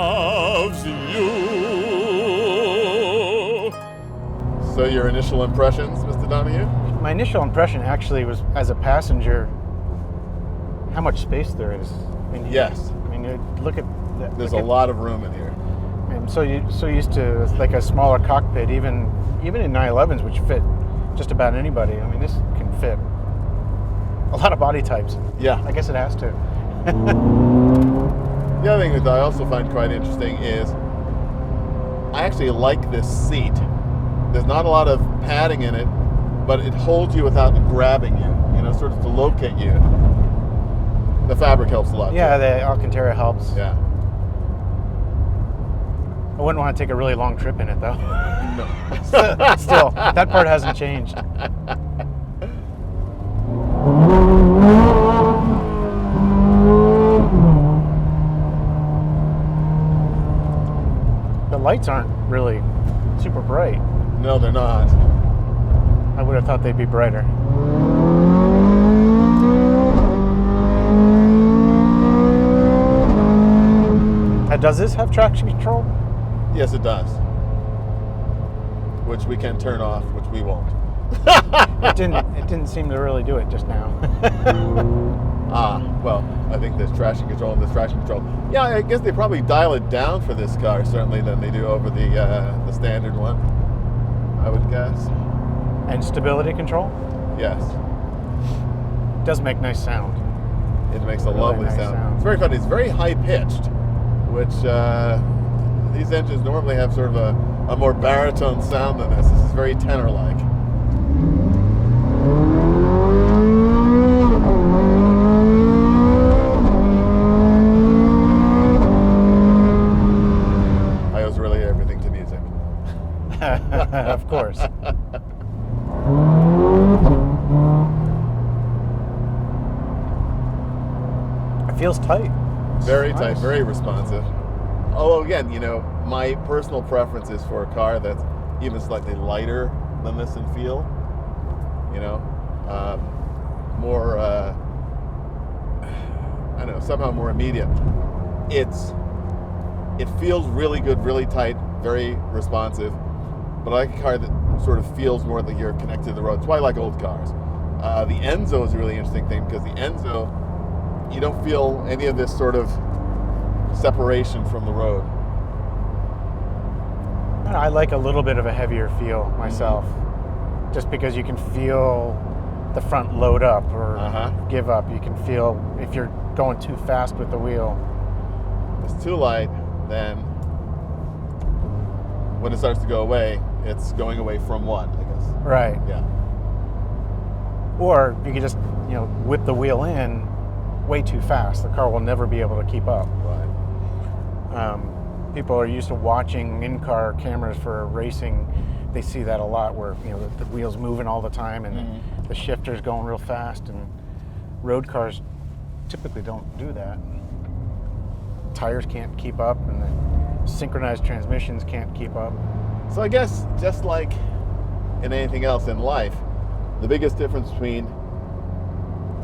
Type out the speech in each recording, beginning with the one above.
loves you. So your initial impressions, Mr. Donahue? My initial impression actually was, as a passenger, how much space there is. Yes. I mean, look at that. There's a lot of room in here. I'm so used to like a smaller cockpit, even in 911s, which fit just about anybody. I mean, this can fit a lot of body types. Yeah. I guess it has to. The other thing that I also find quite interesting is I actually like this seat. There's not a lot of padding in it, but it holds you without grabbing you, sort of to locate you. The fabric helps a lot. Yeah, too. the Alcantara helps. Yeah. I wouldn't want to take a really long trip in it, though. No. Still, that part hasn't changed. The lights aren't really super bright. No, they're not. I would have thought they'd be brighter. Does this have traction control? Yes, it does. Which we can turn off, which we won't. It didn't seem to really do it just now. Well, I think there's traction control and there's traction control. Yeah, I guess they probably dial it down for this car, certainly, than they do over the standard one, I would guess. And stability control? Yes. It does make nice sound. It makes a Really lovely nice sound. It's very funny. It's very high-pitched, which these engines normally have sort of a more baritone sound than this. This is very tenor-like. I owes really everything to music. Of course. It feels tight. Very Nice. tight, very responsive. Although again, my personal preference is for a car that's even slightly lighter than this in feel. More, I don't know, somehow more immediate. It feels really good, really tight, very responsive. But I like a car that sort of feels more like you're connected to the road. That's why I like old cars. The Enzo is a really interesting thing because the Enzo, you don't feel any of this sort of separation from the road. I like a little bit of a heavier feel myself, just because you can feel the front load up or give up. You can feel if you're going too fast with the wheel. If it's too light, then when it starts to go away, it's going away from what, I guess. Right. Yeah. Or you can just, whip the wheel in way too fast. The car will never be able to keep up. Right. People are used to watching in-car cameras for racing. They see that a lot where, the wheel's moving all the time and the shifter's going real fast, and road cars typically don't do that. Tires can't keep up and the synchronized transmissions can't keep up. So I guess just like in anything else in life, the biggest difference between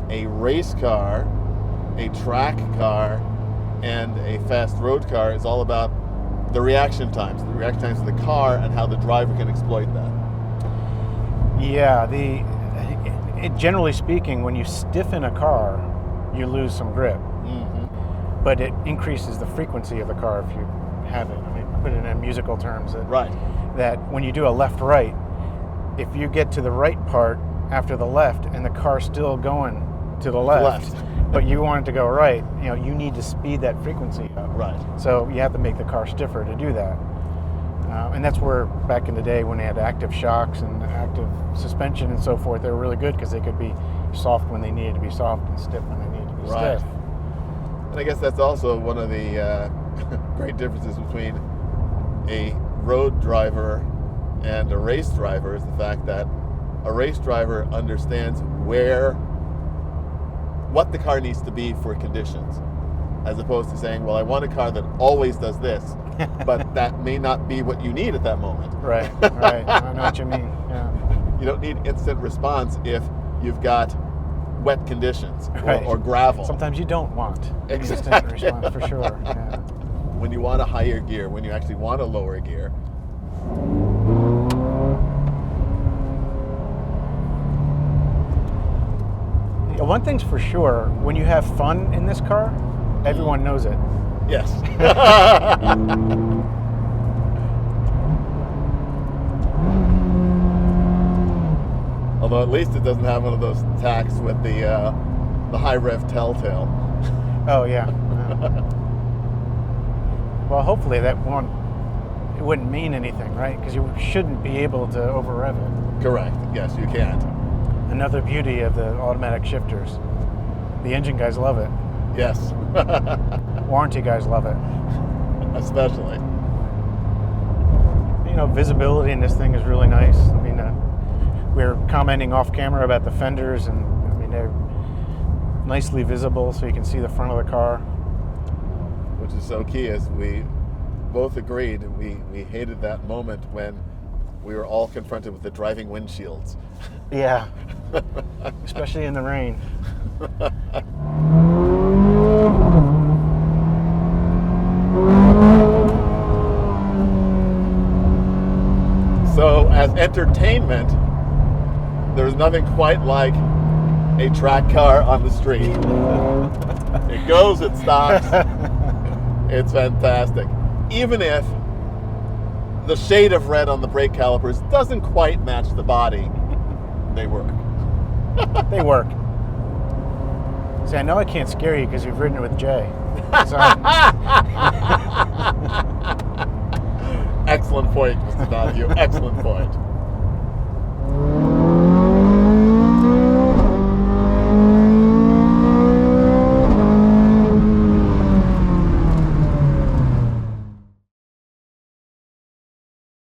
a race car, a track car, and a fast road car is all about the reaction times of the car and how the driver can exploit that. Yeah, generally speaking, when you stiffen a car, you lose some grip. But it increases the frequency of the car if you have it. I mean, put it in musical terms. That when you do a left-right, if you get to the right part after the left and the car's still going to the left. But you want it to go right, you need to speed that frequency up. Right. So you have to make the car stiffer to do that. And that's where, back in the day when they had active shocks and active suspension and so forth, they were really good because they could be soft when they needed to be soft and stiff when they needed to be stiff. And I guess that's also one of the great differences between a road driver and a race driver is the fact that a race driver understands what the car needs to be for conditions, as opposed to saying, well, I want a car that always does this, but that may not be what you need at that moment. Right. I know what you mean. Yeah. You don't need instant response if you've got wet conditions Right. or gravel. Sometimes you don't want Exactly. instant response for sure. Yeah. when you want a higher gear, when you actually want a lower gear. Yeah, one thing's for sure, when you have fun in this car, everyone knows it. Yes. Although at least it doesn't have one of those tacks with the high rev telltale. Oh yeah. Well, hopefully it wouldn't mean anything, right? Because you shouldn't be able to over rev it. Correct. Yes, you can't. Another beauty of the automatic shifters. The engine guys love it. Yes. Warranty guys love it. Especially. You know, visibility in this thing is really nice. I mean, we were commenting off camera about the fenders, and I mean, they're nicely visible so you can see the front of the car. Which is so key, as we both agreed, we hated that moment when we were all confronted with the driving windshields. Yeah. Especially in the rain. So as entertainment, there's nothing quite like a track car on the street. It goes, it stops. It's fantastic. Even if the shade of red on the brake calipers doesn't quite match the body, they work. They work. See, I know I can't scare you because you've ridden it with Jay. So. Excellent point, Mr. Donahue. Excellent point.